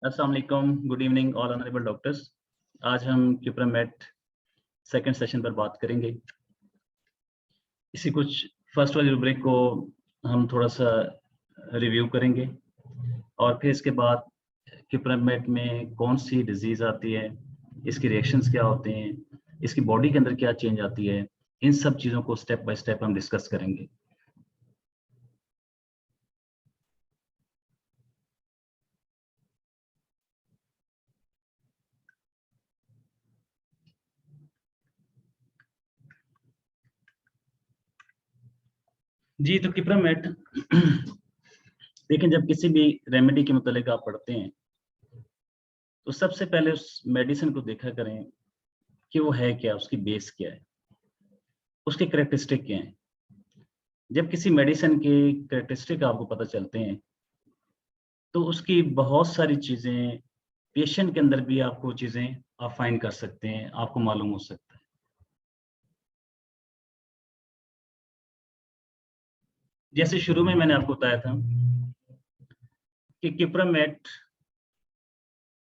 अस्सलाम वालेकुम, good evening all honourable doctors. आज हम क्यूप्रामेट सेकंड सेशन पर बात करेंगे। इसी कुछ फर्स्ट वाली रूब्रिक को हम थोड़ा सा रिव्यू करेंगे और फिर इसके बाद क्यूप्रामेट में कौन सी डिजीज़ आती है, इसके रिएक्शंस क्या होते हैं, इसकी बॉडी के अंदर क्या चेंज आती है, इन सब चीज़ों को स्टेप बाय स्टेप हम डिस्कस करेंगे। जी, तो क्यूप्रामेट देखें, जब किसी भी रेमेडी के मुतालिक आप पढ़ते हैं तो सबसे पहले उस मेडिसिन को देखा करें कि वो है क्या, उसकी बेस क्या है, उसके कैरेक्टरिस्टिक क्या हैं। जब किसी मेडिसिन के कैरेक्टरिस्टिक आपको पता चलते हैं तो उसकी बहुत सारी चीज़ें पेशेंट के अंदर भी आपको चीज़ें आप फाइंड कर सकते हैं, आपको मालूम हो सकता है। जैसे शुरू में मैंने आपको बताया था कि क्यूप्रामेट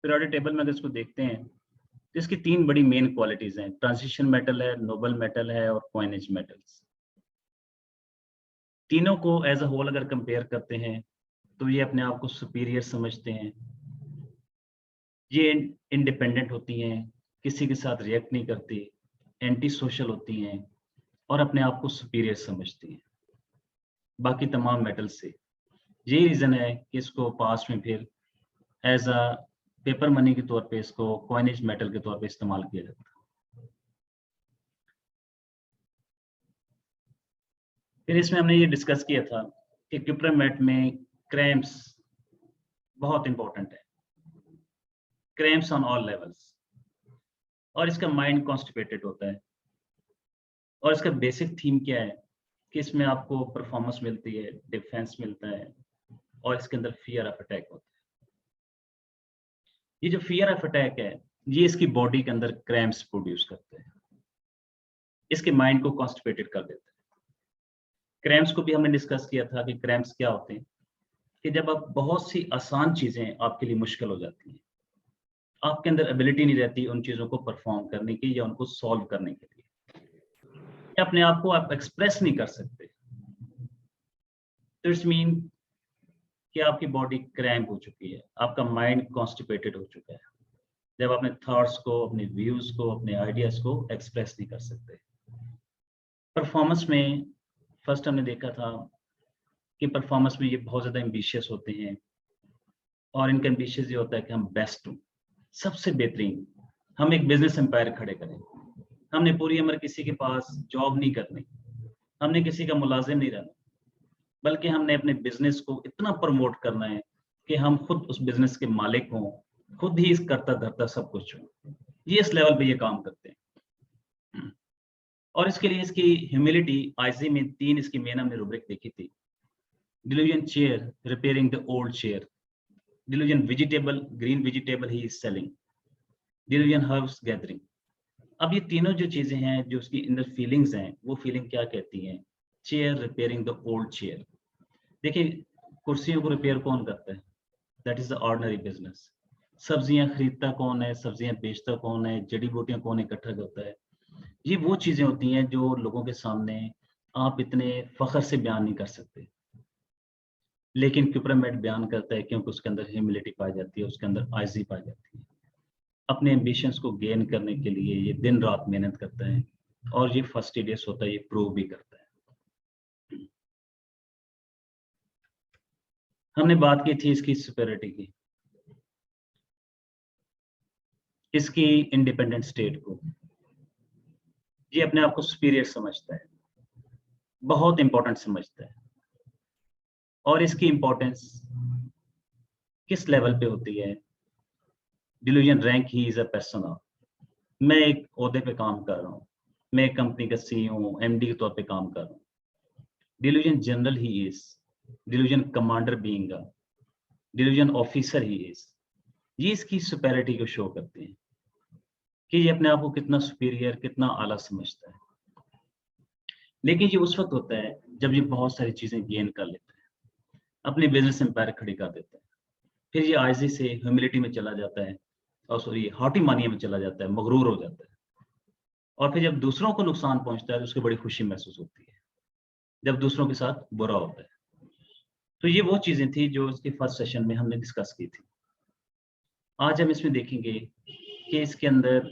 पीरियोडिक टेबल में अगर इसको देखते हैं तो इसकी 3 बड़ी मेन क्वालिटीज़ हैं। ट्रांजिशन मेटल है, नोबल मेटल है और कॉइनेज मेटल्स। तीनों को एज अ होल अगर कंपेयर करते हैं तो ये अपने आप को सुपीरियर समझते हैं। ये इंडिपेंडेंट होती हैं, किसी के साथ रिएक्ट नहीं करती, एंटी सोशल होती हैं और अपने आप को सुपीरियर समझती हैं बाकी तमाम मेटल से। यही रीज़न है कि इसको पास्ट में फिर एज अ पेपर मनी के तौर पे इसको कॉइनेज मेटल के तौर पे इस्तेमाल किया जाता है। फिर इसमें हमने ये डिस्कस किया था कि क्यूप्रामेट में क्रैम्प्स बहुत इंपॉर्टेंट है, क्रैम्प्स ऑन ऑल लेवल्स, और इसका माइंड कॉन्स्टिपेटेड होता है। और इसका बेसिक थीम क्या है कि इसमें आपको परफॉर्मेंस मिलती है, डिफेंस मिलता है और इसके अंदर फियर ऑफ अटैक होता है। ये जो फियर ऑफ अटैक है, ये इसकी बॉडी के अंदर क्रैम्प्स प्रोड्यूस करते हैं, इसके माइंड को कॉन्स्टिपेटेड कर देते हैं। क्रैम्प्स को भी हमने डिस्कस किया था कि क्रैम्प्स क्या होते हैं, कि जब आप बहुत सी आसान चीज़ें आपके लिए मुश्किल हो जाती हैं, आपके अंदर एबिलिटी नहीं रहती उन चीज़ों को परफॉर्म करने की या उनको सॉल्व करने के लिए, या अपने आप को आप एक्सप्रेस नहीं कर सकते, तो इट्स मीन कि आपकी बॉडी क्रैम्प हो चुकी है, आपका माइंड कॉन्स्टिपेटेड हो चुका है। जब अपने थॉट्स को, अपने व्यूज को, अपने आइडियाज को एक्सप्रेस नहीं कर सकते। परफॉर्मेंस में फर्स्ट हमने देखा था कि परफॉर्मेंस में ये बहुत ज़्यादा एम्बिशियस होते हैं और इनका एम्बिशियस ये होता है कि हम बेस्ट हों, सबसे बेहतरीन, हम एक बिजनेस एम्पायर खड़े करें। हमने पूरी उम्र किसी के पास जॉब नहीं करनी, हमने किसी का मुलाजिम नहीं रहना, बल्कि हमने अपने बिजनेस को इतना प्रमोट करना है कि हम खुद उस बिजनेस के मालिक हों, खुद ही इस करता धरता सब कुछ हों। ये इस लेवल पे ये काम करते हैं। और इसके लिए इसकी ह्यूमिलिटी आईजी में 3 इसकी मेन हमने रूब्रिक देखी थी। Delusion chair, repairing the old chair. Delusion vegetable, green vegetable he is selling. Delusion herbs gathering. अब ये तीनों जो चीजें हैं, जो उसकी इनर फीलिंग्स हैं, वो फीलिंग क्या कहती हैं? Chair repairing the old chair. देखिए, कुर्सियों को रिपेयर कौन करता है? That is the ordinary business. सब्जियां खरीदता कौन है, सब्जियां बेचता कौन है, जड़ी बूटियां कौन इकट्ठा करता है? ये वो चीजें होती हैं जो लोगों के सामने आप इतने फख्र से बयान नहीं कर सकते, लेकिन क्यूप्रामेट बयान करता है, क्योंकि उसके अंदर ह्यूमिलिटी पाई जाती है, उसके अंदर आइजी पाई जाती है। अपने एम्बिशंस को गेन करने के लिए ये दिन रात मेहनत करता है और ये फर्स्टिडियस होता है, ये प्रूव भी करता है। हमने बात की थी इसकी सुपेरिटी की, इसकी इंडिपेंडेंट स्टेट को। ये अपने आप को सुपीरियर समझता है, बहुत इंपॉर्टेंट समझता है। और इसकी इंपॉर्टेंस किस लेवल पे होती है? Delusion rank he is a person. मैं एक ओहदे पे काम कर रहा हूँ, मैं एक कंपनी का सीईओ, एमडी के तौर पे काम कर रहा हूँ। Delusion general he is, delusion commander being, delusion officer he is. ये इसकी सुपेरिटी को शो करते हैं कि ये अपने आप को कितना सुपीरियर, कितना आला समझता है। लेकिन ये उस वक्त होता है जब ये बहुत सारी चीजें गेन कर लेता है, अपने बिजनेस एम्पायर खड़ी कर देता है। फिर ये आजिज़ी से ह्यूमिलिटी में चला जाता है, और सॉरी हॉटी मानिया में चला जाता है, मगरूर हो जाता है। और फिर जब दूसरों को नुकसान पहुंचता है तो उसकी बड़ी खुशी महसूस होती है, जब दूसरों के साथ बुरा होता है। तो ये वो चीजें थी जो इसके फर्स्ट सेशन में हमने डिस्कस की थी। आज हम इसमें देखेंगे कि इसके अंदर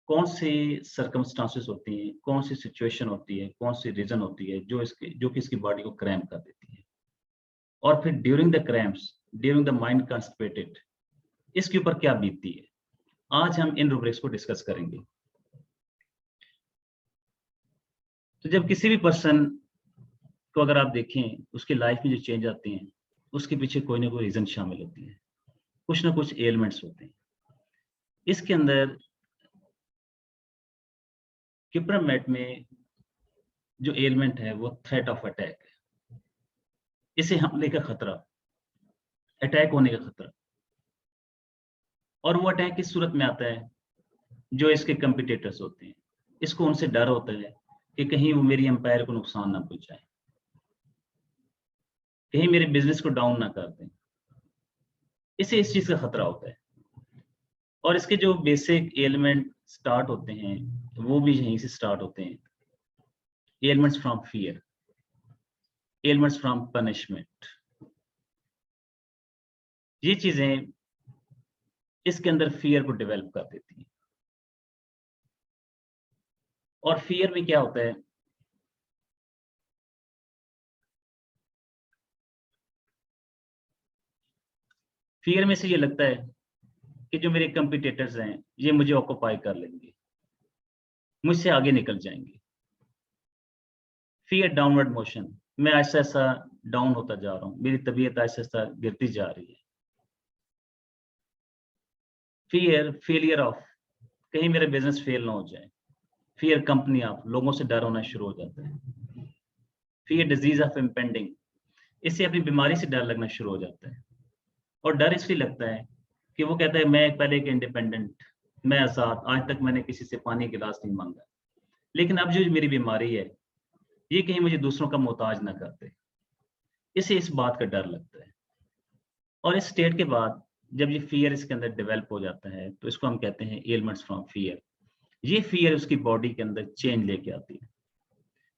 कौन से सर्कमस्टांसेस होती हैं, कौन सी सिचुएशन होती है, कौन सी रीजन होती है जो कि इसकी बॉडी को क्रैम्प कर देती है। और फिर during the cramps, during the mind constipated, इसके ऊपर क्या बीतती है। आज हम इन रूब्रिक्स को डिस्कस करेंगे। तो जब किसी भी पर्सन को अगर आप देखें, उसकी लाइफ में जो चेंज आते हैं, उसके पीछे कोई ना कोई रीजन शामिल होती है, कुछ ना कुछ एलिमेंट्स होते हैं। इसके अंदर किप्रामेट में जो एलिमेंट है वो थ्रेट ऑफ अटैक है। इसे हमले का खतरा, अटैक होने का खतरा। और वो अटैक किस सूरत में आता है, जो इसके कंपिटिटर्स होते हैं, इसको उनसे डर होता है कि कहीं वो मेरी एम्पायर को नुकसान ना पहुंचाए, कहीं मेरे बिजनेस को डाउन ना कर दें। इसे इस चीज का खतरा होता है। और इसके जो बेसिक एलिमेंट स्टार्ट होते हैं वो भी यहीं से स्टार्ट होते हैं। Elements from fear, elements from punishment, ये चीजें इसके अंदर फियर को डेवलप कर देती हैं। और फियर में क्या होता है, फियर में से ये लगता है कि जो मेरे कंपिटिटर्स हैं ये मुझे ऑक्युपाई कर लेंगे, मुझसे आगे निकल जाएंगे। फियर डाउनवर्ड मोशन, मैं ऐसा ऐसा डाउन होता जा रहा हूँ, मेरी तबीयत ऐसा ऐसा गिरती जा रही है। फियर फेलियर ऑफ, कहीं मेरा बिजनेस फेल ना हो जाए। फियर कंपनी ऑफ, लोगों से डर होना शुरू हो जाता है। फियर डिजीज ऑफ इम्पेंडिंग, इससे अपनी बीमारी से डर लगना शुरू हो जाता है। और डर इसलिए लगता है कि वो कहता है मैं पहले एक इंडिपेंडेंट, मैं आजाद, आज तक मैंने किसी से पानी गिलास नहीं मांगा, लेकिन अब जो मेरी बीमारी है ये कहीं मुझे दूसरों का मोहताज ना कर दे, इसे इस बात का डर लगता है। और इस स्टेट के बाद जब ये फियर इसके अंदर डेवलप हो जाता है तो इसको हम कहते हैं एलिमेंट्स फ्रॉम फियर। ये फियर उसकी बॉडी के अंदर चेंज लेके आती है,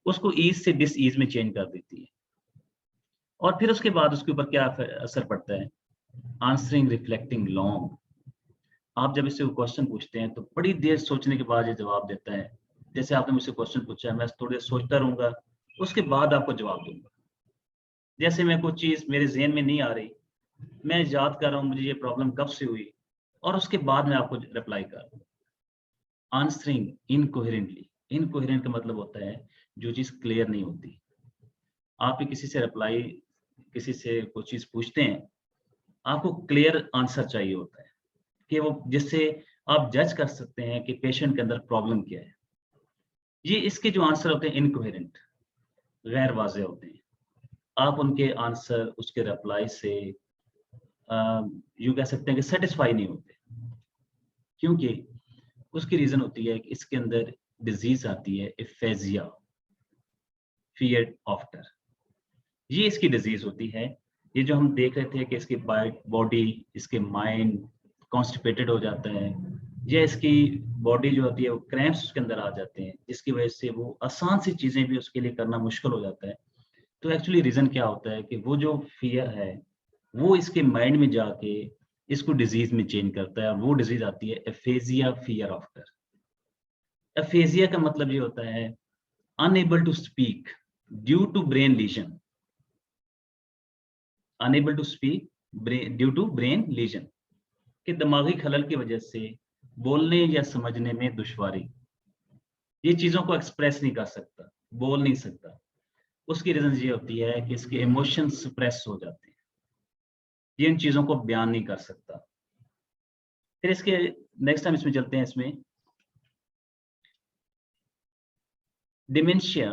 उसको ईज से डिस ईज में चेंज कर देती है। और फिर उसके बाद उसके ऊपर क्या असर पड़ता है, आंसरिंग रिफ्लेक्टिंग लॉन्ग। आप जब इससे क्वेश्चन पूछते हैं तो बड़ी देर सोचने के बाद ये जवाब देता है। जैसे आपने मुझसे क्वेश्चन पूछा है, मैं थोड़ी देर सोचता रहूंगा, उसके बाद आपको जवाब दूंगा। जैसे मैं कुछ चीज मेरे ज़हन में नहीं आ रही, मैं याद कर रहा हूँ मुझे ये प्रॉब्लम कब से हुई, और उसके बाद मैं आपको रिप्लाई कर दूँ। आंसरिंग इनकोहेरेंटली, इनकोहेरेंट का मतलब होता है जो चीज क्लियर नहीं होती। आप किसी से रिप्लाई, किसी से कोई चीज पूछते हैं, आपको क्लियर आंसर चाहिए होता है कि वो जिससे आप जज कर सकते हैं कि पेशेंट के अंदर प्रॉब्लम क्या है। ये इसके जो आंसर होते हैं इनकोहेरेंट, गैर वाज़ेह होते हैं। आप उनके आंसर, उसके रिप्लाई से यूं कह सकते हैं कि सेटिस्फाई नहीं होते, क्योंकि उसकी रीजन होती है कि इसके अंदर डिजीज आती है एफेजिया, फियर आफ्टर। ये इसकी डिजीज होती है। ये जो हम देख रहे थे कि इसकी बॉडी, इसके माइंड कॉन्स्टिपेटेड हो जाता है, या इसकी बॉडी जो होती है वो क्रैम्प्स उसके अंदर आ जाते हैं, जिसकी वजह से वो आसान सी चीजें भी उसके लिए करना मुश्किल हो जाता है। तो एक्चुअली रीजन क्या होता है कि वो जो फियर है वो इसके माइंड में जाके इसको डिजीज में चेंज करता है, और वो डिजीज आती है एफेजिया, फियर आफ्टर। एफेजिया का मतलब ये होता है unable to speak due to brain lesion, unable to speak due to brain lesion, कि दिमागी खलल की वजह से बोलने या समझने में दुश्वारी, ये चीजों को एक्सप्रेस नहीं कर सकता, बोल नहीं सकता। उसकी रीजन ये होती है कि इसके इमोशन सप्रेस हो जाते हैं, ये इन चीजों को बयान नहीं कर सकता। फिर इसके नेक्स्ट टाइम इसमें चलते हैं। इसमें dementia,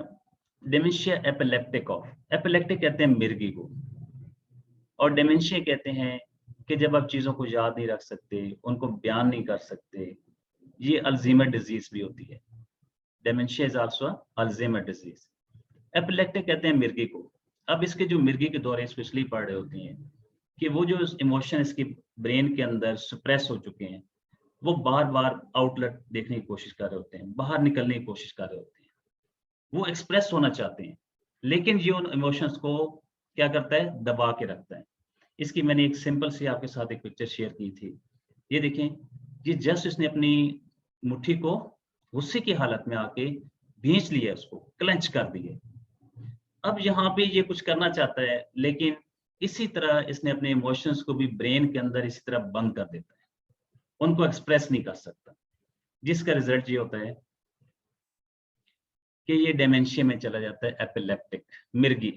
dementia epileptic of, epileptic कहते हैं मिर्गी को, और डिमेंशिया कहते हैं कि जब आप चीजों को याद नहीं रख सकते, उनको बयान नहीं कर सकते, ये अल्जीमर डिजीज भी होती है। Dementia is also Alzheimer disease. Epileptic कहते हैं मिर्गी को। अब इसके जो मिर्गी के दौरे स्पेशली पड़ रहे होते हैं कि वो जो इमोशन इसकी ब्रेन के अंदर सप्रेस हो चुके हैं, वो बार बार आउटलेट देखने की कोशिश कर रहे होते हैं, बाहर निकलने की कोशिश कर रहे होते हैं, वो एक्सप्रेस होना चाहते हैं, लेकिन ये उन इमोशंस को क्या करता है, दबा के रखता है। इसकी मैंने एक सिंपल सी आपके साथ एक पिक्चर शेयर की थी। ये देखें, ये जस्ट इसने अपनी मुट्ठी को गुस्से की हालत में आके भींच लिया, उसको क्लेंच कर दिए। अब यहाँ पे ये कुछ करना चाहता है, लेकिन इसी तरह इसने अपने इमोशंस को भी ब्रेन के अंदर इसी तरह बंद कर देता है, उनको एक्सप्रेस नहीं कर सकता, जिसका रिजल्ट ये होता है कि ये डेमेंशिया में चला जाता है, एपिलेप्टिक, मिर्गी।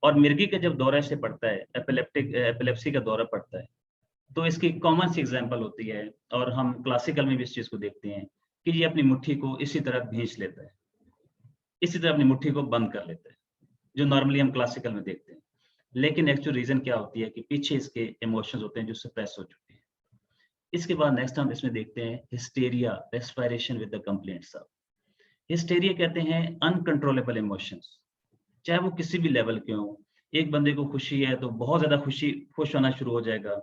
और मिर्गी का जब दौरा से पड़ता है, एपिलेप्सी का दौरा पड़ता है, तो इसकी कॉमन सी एग्जांपल होती है, और हम क्लासिकल में भी इस चीज को देखते हैं कि ये अपनी मुट्ठी को इसी तरह भींच लेता है, इसी तरह अपनी मुट्ठी को बंद कर लेता है, जो नॉर्मली हम क्लासिकल में देखते हैं। लेकिन एक्चुअल रीजन क्या होती है कि पीछे इसके इमोशंस होते हैं जो सप्रेस हो चुके हैं। इसके बाद नेक्स्ट हम इसमें देखते हैं hysteria, respiration with the complaints of. Hysteria कहते हैं अनकंट्रोलेबल इमोशंस, चाहे वो किसी भी लेवल के हों। एक बंदे को खुशी है तो बहुत ज्यादा खुश होना शुरू हो जाएगा,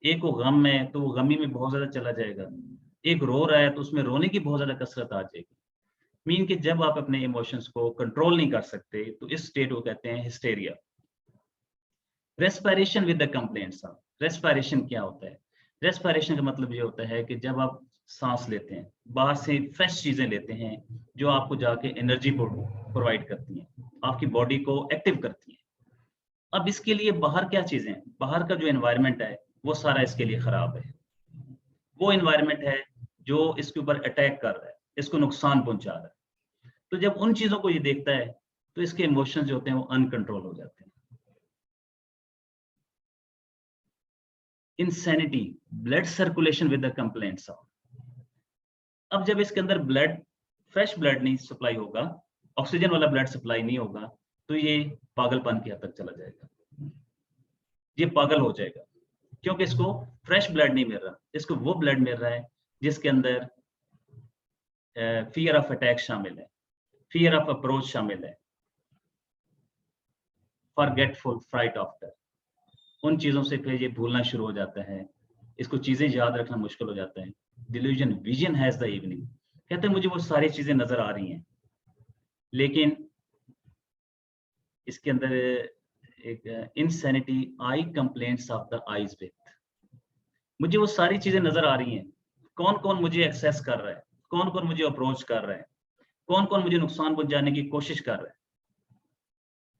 एक को गम है तो वो गमी में बहुत ज्यादा चला जाएगा, एक रो रहा है तो उसमें रोने की बहुत ज्यादा कसरत आ जाएगी। मीन कि जब आप अपने इमोशंस को कंट्रोल नहीं कर सकते, तो इस स्टेट को कहते हैं hysteria. Respiration with the complaints of. Respiration क्या होता है? रेस्पिरेशन का मतलब ये होता है कि जब आप सांस लेते हैं, बाहर से फ्रेश चीजें लेते हैं जो आपको जाके एनर्जी प्रोवाइड करती हैं, आपकी बॉडी को एक्टिव करती हैं। अब इसके लिए बाहर क्या चीजें हैं? बाहर का जो एनवायरनमेंट है वो सारा इसके लिए खराब है। वो एनवायरनमेंट है जो इसके ऊपर अटैक कर रहा है, इसको नुकसान पहुंचा रहा है। तो जब उन चीजों को ये देखता है तो इसके इमोशंस जो होते हैं वो अनकंट्रोल हो जाते हैं। Insanity, blood circulation with the complaints of. अब जब इसके अंदर ब्लड, फ्रेश ब्लड नहीं सप्लाई होगा, ऑक्सीजन वाला ब्लड सप्लाई नहीं होगा, तो ये पागलपन की हद तक चला जाएगा, ये पागल हो जाएगा, क्योंकि इसको फ्रेश ब्लड नहीं मिल रहा, इसको वो ब्लड मिल रहा है जिसके अंदर फियर ऑफ अटैक शामिल है, फियर ऑफ अप्रोच शामिल है, फॉरगेटफुल, फ्राइट आफ्टर। उन चीजों से फिर ये भूलना शुरू हो जाता है, इसको चीजें याद रखना मुश्किल हो जाता है। Delusion, vision has the evening, कहते हैं मुझे वो सारी चीजें नजर आ रही हैं, लेकिन इसके अंदर एक insanity, I complaints of the eyes with. मुझे वो सारी चीजें नजर आ रही हैं, कौन कौन मुझे एक्सेस कर रहा है, कौन कौन मुझे अप्रोच कर रहा है, कौन कौन मुझे नुकसान पहुंचाने की कोशिश कर रहा है,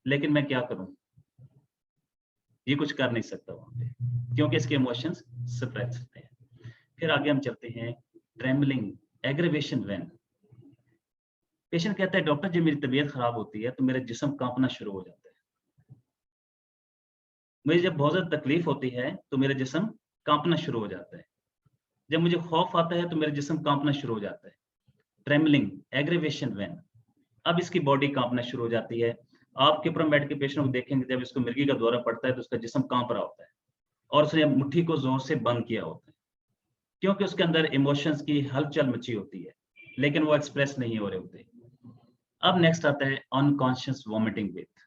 लेकिन मैं क्या करूं? ये कुछ कर नहीं सकता वहां पे, क्योंकि इसके इमोशंस सप्रेस हैं। फिर आगे हम चलते हैं, ट्रेमलिंग, एग्रीवेशन व्हेन। पेशेंट कहता है डॉक्टर जब मेरी तबीयत खराब होती है तो मेरा जिस्म कांपना शुरू हो जाता है, मुझे जब बहुत ज्यादा तकलीफ होती है तो मेरा जिस्म कांपना शुरू हो जाता है, जब मुझे खौफ आता है तो मेरा जिस्म कांपना शुरू हो जाता है। Trembling, aggravation when. अब इसकी बॉडी कांपना शुरू हो जाती है। आप किप्रो मेड के पेशेंट को देखेंगे, जब इसको मिर्गी का दौरा पड़ता है तो उसका जिस्म कांप रहा होता है और उसने मुट्ठी को जोर से बंद किया होता है, क्योंकि उसके अंदर इमोशंस की हलचल मची होती है, लेकिन वो एक्सप्रेस नहीं हो रहे होते। अब नेक्स्ट आता है अनकॉन्शियस वॉमिटिंग विथ।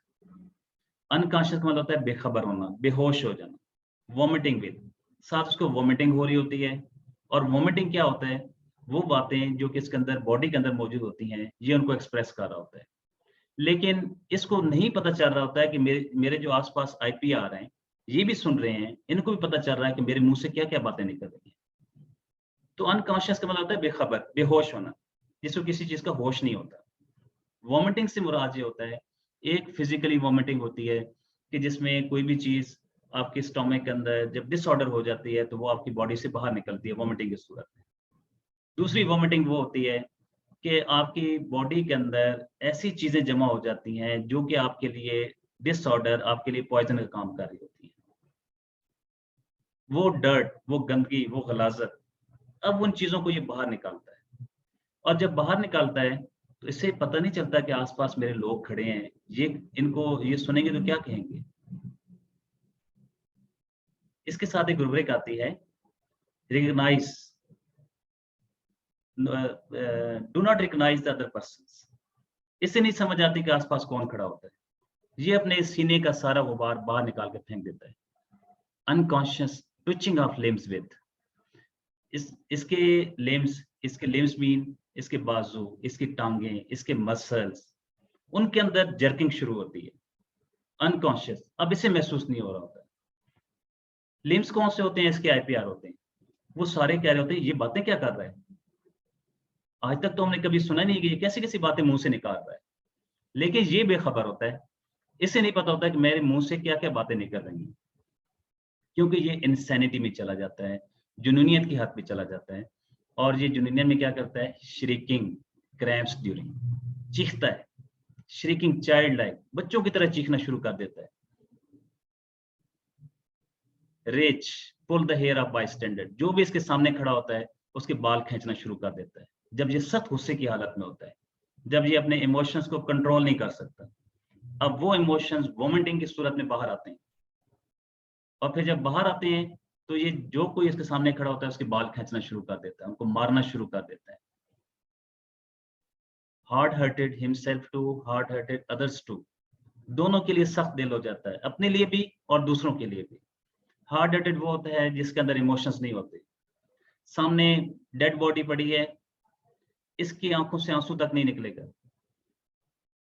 अनकॉन्शियस का मतलब होता है बेखबर होना, बेहोश हो जाना। वॉमिटिंग विथ, साथ उसको वॉमिटिंग हो रही होती है। और वॉमिटिंग क्या होता है? वो बातें जो कि इसके अंदर बॉडी के अंदर मौजूद होती हैं, ये उनको एक्सप्रेस कर रहा होता है, लेकिन इसको नहीं पता चल रहा होता है कि मेरे जो आसपास आईपी आ रहे हैं, ये भी सुन रहे हैं, इनको भी पता चल रहा है कि मेरे मुंह से क्या क्या बातें निकल रही हैं। तो अनकॉन्शियस का मतलब होता है बेखबर, बेहोश होना, जिसको किसी चीज का होश नहीं होता। वॉमिटिंग से मुराद ये होता है, एक फिजिकली वॉमिटिंग होती है कि जिसमें कोई भी चीज आपके स्टोमक के अंदर जब डिसऑर्डर हो जाती है तो वो आपकी बॉडी से बाहर निकलती है वॉमिटिंग की सूरत में। दूसरी वॉमिटिंग वो होती है कि आपकी बॉडी के अंदर ऐसी चीजें जमा हो जाती हैं जो कि आपके लिए डिसऑर्डर, आपके लिए पॉइजन का काम कर रही होती है। वो डर्ट, वो गंदगी, वो गलाजत, अब उन चीजों को ये बाहर निकालता है। और जब बाहर निकालता है तो इससे पता नहीं चलता कि आसपास मेरे लोग खड़े हैं, ये इनको ये सुनेंगे तो क्या कहेंगे। इसके साथ एक रुब्रिक आती है, recognise, do not recognise the other persons. इससे नहीं समझ आती कि आसपास कौन खड़ा होता है, ये अपने सीने का सारा गुबार बाहर निकाल के फेंक देता है। unconscious twitching of limbs with. इसके लिम्स मीन इसके बाजू, इसकी टांगें, इसके मसल्स, उनके अंदर जर्किंग शुरू होती है अनकॉन्शियस। अब इसे महसूस नहीं हो रहा होता है। लिम्स कौन से होते हैं? इसके IPR होते हैं। वो सारे कह रहे होते हैं ये बातें क्या कर रहा है, आज तक तो हमने कभी सुना नहीं कि ये कैसी कैसी बातें मुंह से निकाल रहा है। लेकिन ये बेखबर होता है, इसे नहीं पता होता कि मेरे मुंह से क्या क्या बातें निकल रही हैं, क्योंकि ये इंसैनिटी में चला जाता है, जुनूनियत की हद पे चला जाता है। और ये जुनूनियत में क्या करता है? श्रीकिंग, क्रैम्प्स ड्यूरिंग, चीखता है, श्रीकिंग चाइल्ड लाइक, बच्चों की तरह चीखना शुरू कर देता है। Retch, pull the hair of bystander, जो भी इसके सामने खड़ा होता है उसके बाल खींचना शुरू कर देता है, जब ये सख्त गुस्से की हालत में होता है, जब ये अपने इमोशंस को कंट्रोल नहीं कर सकता। अब वो इमोशंस वोमिटिंग की सूरत में बाहर आते हैं, और फिर जब बाहर आते हैं तो ये जो कोई इसके सामने खड़ा होता है उसके बाल खींचना शुरू कर देता है, उनको मारना शुरू कर देता है। Hard hearted himself too, hard hearted others too, दोनों के लिए सख्त दिल हो जाता है, अपने लिए भी और दूसरों के लिए भी। हार्ड हार्टेड वो होता है जिसके अंदर इमोशंस नहीं होते। सामने डेड बॉडी पड़ी है, इसकी आंखों से आंसू तक नहीं निकलेगा।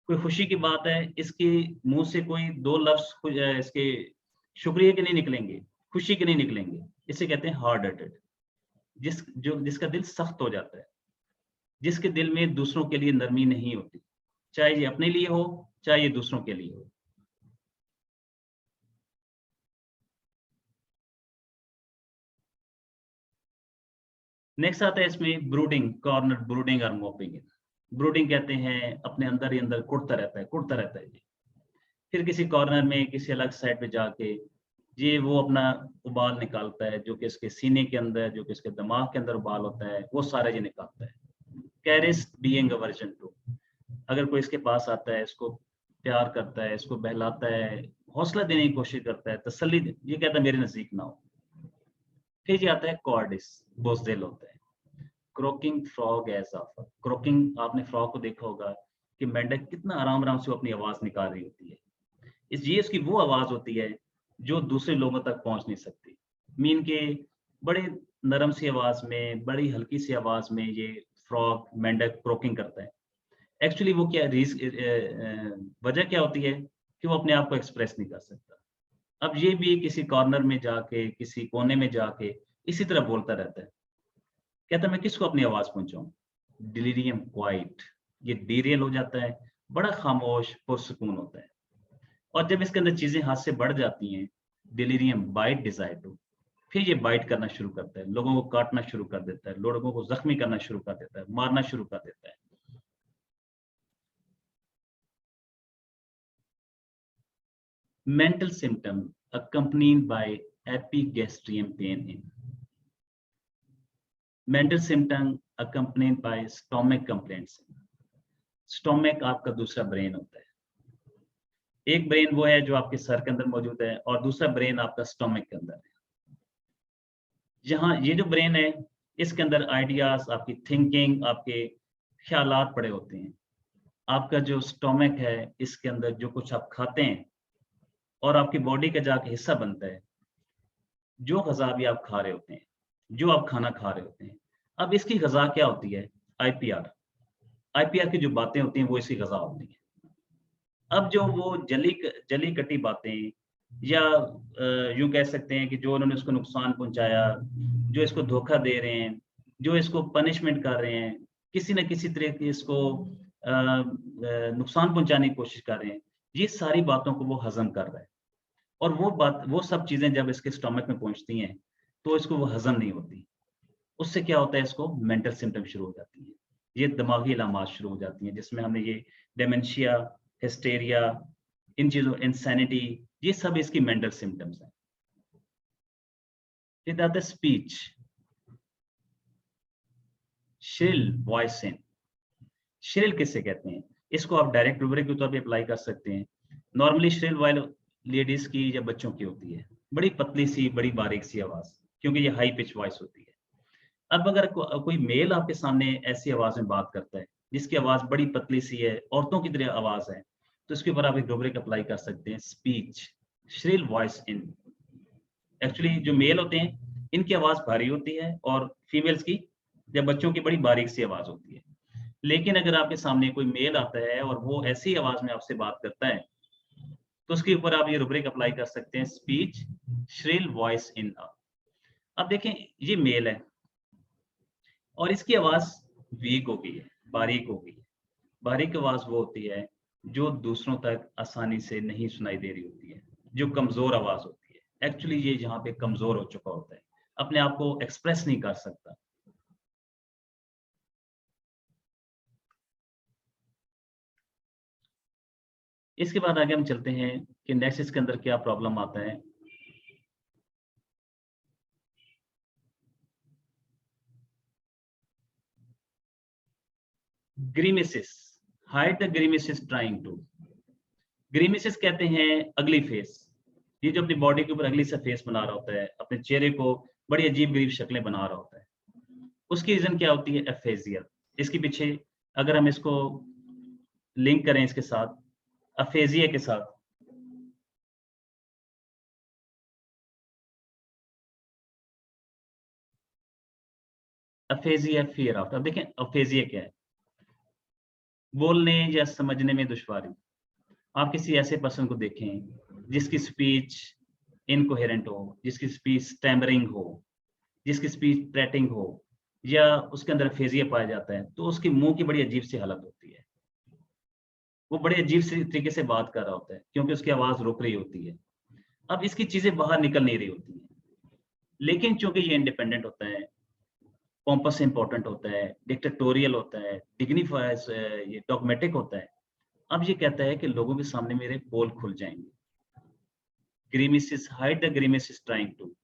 कोई खुशी की बात है, इसके मुंह से कोई दो लफ्ज इसके शुक्रिया के नहीं निकलेंगे, खुशी के नहीं निकलेंगे। इसे कहते हैं हार्ड हार्टेड, जिसका दिल सख्त हो जाता है, जिसके दिल में दूसरों के लिए नरमी नहीं होती, चाहे ये अपने लिए हो चाहे ये दूसरों के लिए हो। नेक्स्ट आता है इसमें ब्रूडिंग, कॉर्नर ब्रूडिंग और मोपिंग। ब्रूडिंग कहते हैं अपने अंदर ही अंदर कुड़ता रहता है जी। फिर किसी कॉर्नर में किसी अलग साइड पे जाके ये वो अपना उबाल निकालता है, जो कि इसके सीने के अंदर, जो कि इसके दिमाग के अंदर उबाल होता है, वो सारा ये निकालता है। कैरिस बीइंग अवर्जन टू, अगर कोई इसके पास आता है, इसको प्यार करता है, इसको बहलाता है, हौसला देने की कोशिश करता है, तसल्ली, ये कहता है मेरे नजदीक ना हो। फिर ये आता है कॉर्डिस, बोझदिल होता है। Croaking frog edge of, croaking, आपने फ्रॉग को देखा होगा कि मेंढक कितना आराम आराम से अपनी आवाज निकाल रही होती है। ये इसकी वो आवाज होती है जो दूसरे लोगों तक पहुंच नहीं सकती। मीन के बड़े नरम सी आवाज में, बड़ी हल्की सी आवाज में ये फ्रॉग, मेंढक क्रोकिंग करता है। एक्चुअली वो क्या वजह क्या होती है कि वो अपने आप को एक्सप्रेस नहीं कर सकता। अब ये भी किसी कॉर्नर में जाके, किसी कोने में जाके इसी तरह बोलता रहता है, कहता मैं किसको अपनी आवाज पहुंचाऊं। डिलीरियम क्वाइट, ये डीरियल हो जाता है, बड़ा खामोश पुरसुकून होता है। और जब इसके अंदर चीजें हाथ से बढ़ जाती हैं, डिलीरियम बाइट डिजायर टू, फिर ये बाइट करना शुरू करता है, लोगों को काटना शुरू कर देता है, लोगों को जख्मी करना शुरू कर देता है, मारना शुरू कर देता है। Mental symptom accompanied by epigastrium pain in. Mental symptom accompanied by stomach complaints. Stomach आपका दूसरा ब्रेन होता है। एक ब्रेन वो है जो आपके सर के अंदर मौजूद है, और दूसरा ब्रेन आपका स्टोमक के अंदर है। जहां ये जो ब्रेन है, इसके अंदर आइडियाज, आपकी थिंकिंग, आपके ख्यालात पड़े होते हैं। आपका जो स्टोमक है, इसके अंदर जो कुछ आप खाते हैं और आपकी बॉडी का जाके हिस्सा बनता है, जो ग़ज़ा भी आप खा रहे होते हैं, जो आप खाना खा रहे होते हैं। अब इसकी ग़ज़ा क्या होती है? IPR की जो बातें होती हैं वो इसकी ग़ज़ा होती है। अब जो वो जली कटी बातें, या यूं कह सकते हैं कि जो उन्होंने उसको नुकसान पहुंचाया, जो इसको धोखा दे रहे हैं, जो इसको पनिशमेंट कर रहे हैं, किसी न किसी तरह की इसको नुकसान पहुंचाने की कोशिश कर रहे हैं, ये सारी बातों को वो हजम कर रहा है। और वो सब चीजें जब इसके स्टमक में पहुंचती हैं तो इसको वो हजम नहीं होती। उससे क्या होता है, इसको मेंटल सिम्टम शुरू हो जाती है, ये दिमागी इलामात शुरू हो जाती हैं, जिसमें हमने ये डेमेंशिया, हिस्टेरिया, इन चीजों, इंसैनिटी, ये सब इसकी मेंटल सिम्टम्स हैं। फिर आता है speech, shrill voice in. Shrill किससे कहते हैं? इसको आप डायरेक्ट रूबरे के तौर पे अप्लाई कर सकते हैं। नॉर्मली श्रिल वॉइस लेडीज की या बच्चों की होती है, बड़ी पतली सी, बड़ी बारीक सी आवाज, क्योंकि ये हाई पिच वॉइस होती है। अब अगर कोई मेल आपके सामने ऐसी आवाज में बात करता है जिसकी आवाज बड़ी पतली सी है, औरतों की तरह आवाज है, तो इसके ऊपर आप एक रूब्रिक अप्लाई कर सकते हैं, speech, shrill voice in. Actually जो मेल होते हैं इनकी आवाज भारी होती है और फीमेल्स की या बच्चों की बड़ी बारीक सी आवाज होती है। लेकिन अगर आपके सामने कोई मेल आता है और वो ऐसी आवाज में आपसे बात करता है, तो उसके ऊपर आप ये रूब्रिक अप्लाई कर सकते हैं, स्पीच श्रिल वॉइस इन अ। अब देखें ये मेल है और इसकी आवाज वीक हो गई है, बारीक हो गई है। बारीक आवाज वो होती है जो दूसरों तक आसानी से नहीं सुनाई दे रही होती है, जो कमजोर आवाज होती है। एक्चुअली ये यहाँ पे कमजोर हो चुका होता है, अपने आप को एक्सप्रेस नहीं कर सकता। इसके बाद आगे हम चलते हैं कि नेक्स्ट इसके अंदर क्या प्रॉब्लम आता है। ग्रीमिसिस, हाइड द ग्रीमिसिस ट्राइंग टू। ग्रीमिसिस कहते हैं अगली फेस। ये जो अपनी बॉडी के ऊपर अगली सा फेस बना रहा होता है, अपने चेहरे को बड़ी अजीब गरीब शक्लें बना रहा होता है, उसकी रीजन क्या होती है? एफेजिया। इसके पीछे अगर हम इसको लिंक करें इसके साथ, अफेजिया के साथ, अफेजिया फियर ऑफ। अब देखें अफेजिया क्या है? बोलने या समझने में दुश्वारी। आप किसी ऐसे पर्सन को देखें जिसकी स्पीच इनकोहेरेंट हो, जिसकी स्पीच स्टैमरिंग हो, जिसकी स्पीच प्रेटिंग हो, या उसके अंदर अफेजिया पाया जाता है, तो उसकी मुंह की बड़ी अजीब सी हालत होती है। वो बड़े अजीब सी तरीके से बात कर रहा होता है क्योंकि उसकी आवाज रुक रही होती है। अब इसकी चीजें बाहर निकल नहीं रही होती हैं, लेकिन चूंकि ये इंडिपेंडेंट होता है, पॉम्पस इंपॉर्टेंट होता है, डिक्टेटोरियल होता है, डिग्निफाइज, ये डॉगमेटिक होता है। अब ये कहता है कि लोगों के सामने मेरे पोल खुल जाएंगे। ग्रीमिसिस, हाइड द ग्रीमिसिस ट्राइंग टू।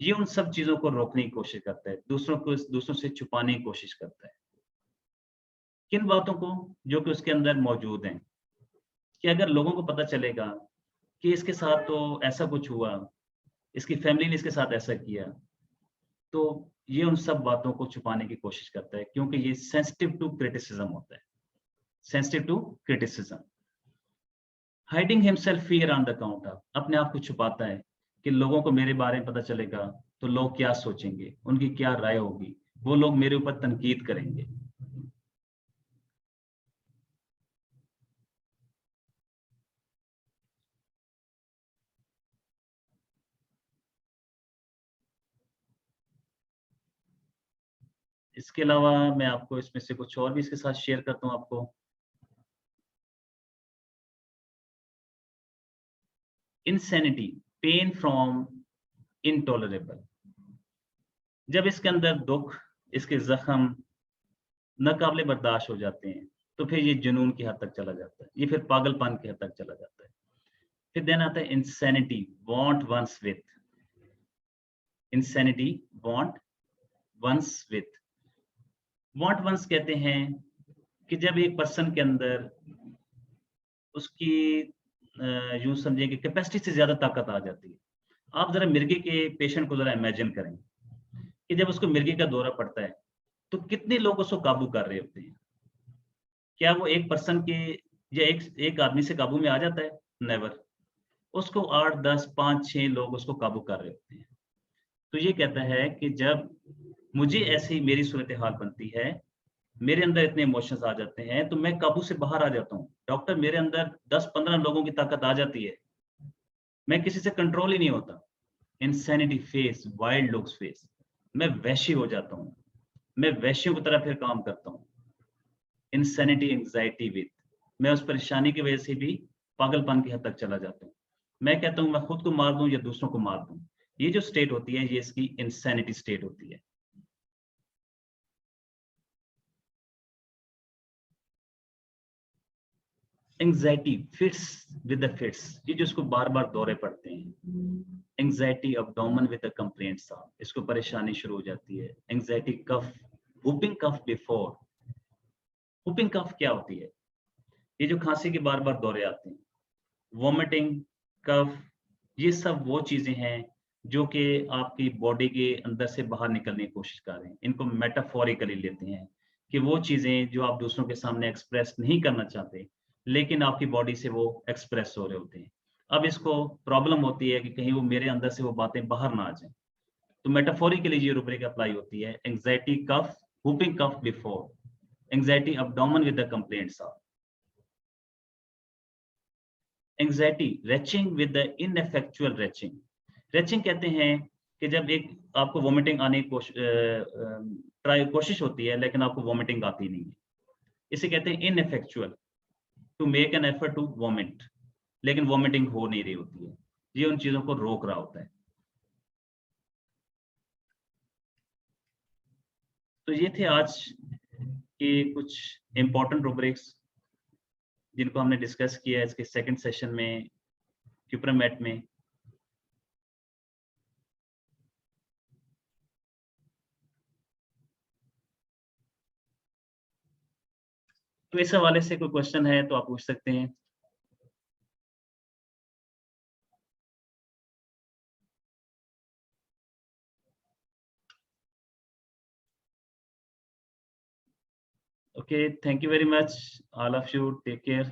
ये उन सब चीजों को रोकने की कोशिश करता है, दूसरों से छुपाने की कोशिश करता है। किन बातों को? जो कि उसके अंदर मौजूद हैं, कि अगर लोगों को पता चलेगा कि इसके साथ तो ऐसा कुछ हुआ, इसकी फैमिली ने इसके साथ ऐसा किया, तो ये उन सब बातों को छुपाने की कोशिश करता है क्योंकि ये सेंसिटिव टू क्रिटिसिज्म होता है, sensitive to criticism. Hiding himself fear on the counter, अपने आप को छुपाता है कि लोगों को मेरे बारे में पता चलेगा तो लोग क्या सोचेंगे, उनकी क्या राय होगी, वो लोग मेरे ऊपर तनकीद करेंगे। इसके अलावा मैं आपको इसमें से कुछ और भी इसके साथ शेयर करता हूँ आपको। Insanity, pain from intolerable. जब इसके अंदर दुख, इसके जख्म नाकाबिले बर्दाश्त हो जाते हैं, तो फिर ये जुनून की हद तक चला जाता है, ये फिर पागलपन की हद तक चला जाता है। फिर देन आता है insanity, want once with. Insanity, want once with. Want once कहते हैं कि जब एक पर्सन के अंदर उसकी यूं समझिए कि कैपेसिटी से ज्यादा ताकत आ जाती है। आप जरा मिर्गी के पेशेंट को जरा इमेजिन करें कि जब उसको मिर्गी का दौरा पड़ता है, तो कितने लोग उसको काबू कर रहे होते हैं? क्या वो एक पर्सन के या एक आदमी से काबू में आ जाता है? नेवर। उसको 8, 10, 5, 6 लोग उसको काबू कर रहे होते हैं। तो ये कहता है कि जब मुझे ऐसी मेरी सूरत हाल बनती है, मेरे अंदर इतने इमोशंस आ जाते हैं, तो मैं काबू से बाहर आ जाता हूँ। डॉक्टर, मेरे अंदर 10-15 लोगों की ताकत आ जाती है, मैं किसी से कंट्रोल ही नहीं होता। Insanity face, wild looks face, मैं वैश्य हो जाता हूँ, मैं वैश्यों की तरह फिर काम करता हूँ। इंसैनिटी एंग्जाइटी विद, मैं उस परेशानी की वजह से भी पागलपन की हद तक चला जाता हूँ। मैं कहता हूँ मैं खुद को मार दूं या दूसरों को मार दूं। ये जो स्टेट होती है, ये इसकी इंसैनिटी स्टेट होती है। Anxiety, fits with the fits, ये जो इसको बार बार दौरे पड़ते हैं। एंग्जाइटी अबडोमेन विद द कंप्लेंट्स, इसको परेशानी शुरू हो जाती है। एंग्जाइटी कफ, whooping कफ बिफोर। whooping कफ क्या होती है? ये जो खांसी के बार बार दौरे आते हैं, वॉमिटिंग कफ, ये सब वो चीजें हैं जो कि आपकी बॉडी के अंदर से बाहर निकलने की कोशिश कर रहे हैं। इनको मेटाफोरिकली लेते हैं कि वो चीजें जो आप दूसरों के सामने एक्सप्रेस नहीं करना चाहते, लेकिन आपकी बॉडी से वो एक्सप्रेस हो रहे होते हैं। अब इसको प्रॉब्लम होती है कि कहीं वो मेरे अंदर से वो बातें बाहर ना आ जाएं, तो मेटाफोरिकली ये रूब्रिक अप्लाई होती है। Anxiety cough, whooping cough before, anxiety abdomen with the complaints of, anxiety retching with the ineffectual retching। retching कहते हैं कि जब एक आपको वोमिटिंग आने की कोशिश होती है लेकिन आपको वोमिटिंग आती नहीं है, इसे कहते हैं ineffectual, to make an effort to vomit, लेकिन वोमिटिंग हो नहीं रही होती है, ये उन चीजों को रोक रहा होता है। तो ये थे आज के कुछ इंपॉर्टेंट रूब्रिक्स जिनको हमने डिस्कस किया है इसके सेकंड सेशन में क्यूप्रामेट में। तो इस हवाले से कोई क्वेश्चन है तो आप पूछ सकते हैं। Okay, thank you very much, all of you. Take care.